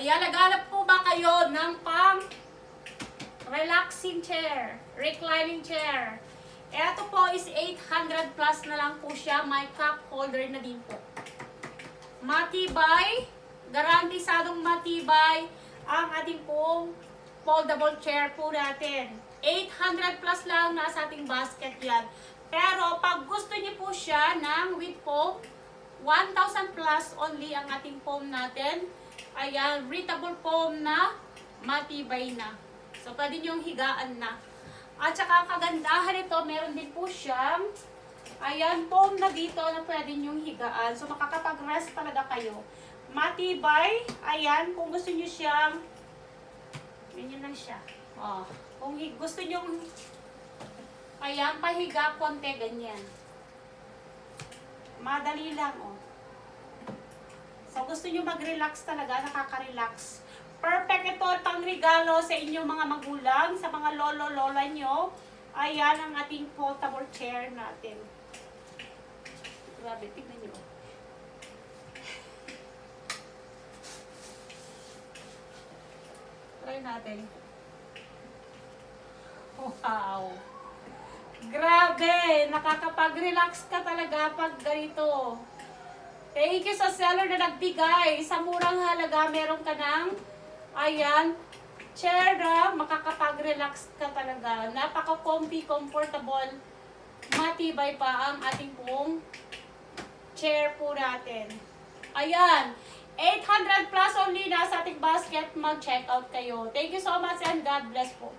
Ayan, naghanap po ba kayo ng pang relaxing chair, reclining chair? Ito po is 800 plus na lang po siya. May cup holder na din po. Matibay, garantisadong matibay ang ating pong foldable chair po natin. 800 plus lang nasa ating basket yan. Pero pag gusto niyo po siya ng with foam, 1,000 plus only ang ating foam natin. Ayan, breathable foam na matibay na. So, pwede niyong higaan na. At saka kagandahan ito, meron din po siyang, ayan, foam na dito na pwede niyong higaan. So, makakapag-rest talaga kayo. Matibay, ayan, kung gusto niyo siyang, ganyan lang siya. Oh, kung gusto niyo, ayan, pahiga, konti, ganyan. Madali lang, oh. So, gusto nyo mag-relax talaga, nakaka-relax. Perfect ito, pang regalo sa inyong mga magulang, sa mga lolo-lola nyo. Ayan ang ating foldable chair natin. Grabe, tignan nyo. Try natin. Wow! Grabe! Nakakapag-relax ka talaga pag ganito. Thank you sa seller na nagbigay. Sa murang halaga, meron ka ng, ayan, chair na makakapag-relax ka talaga. Napaka-comfy, comfortable, matibay pa ang ating pong chair po natin. Ayan, 800 plus only na sa ating basket. Mag-check out kayo. Thank you so much and God bless po.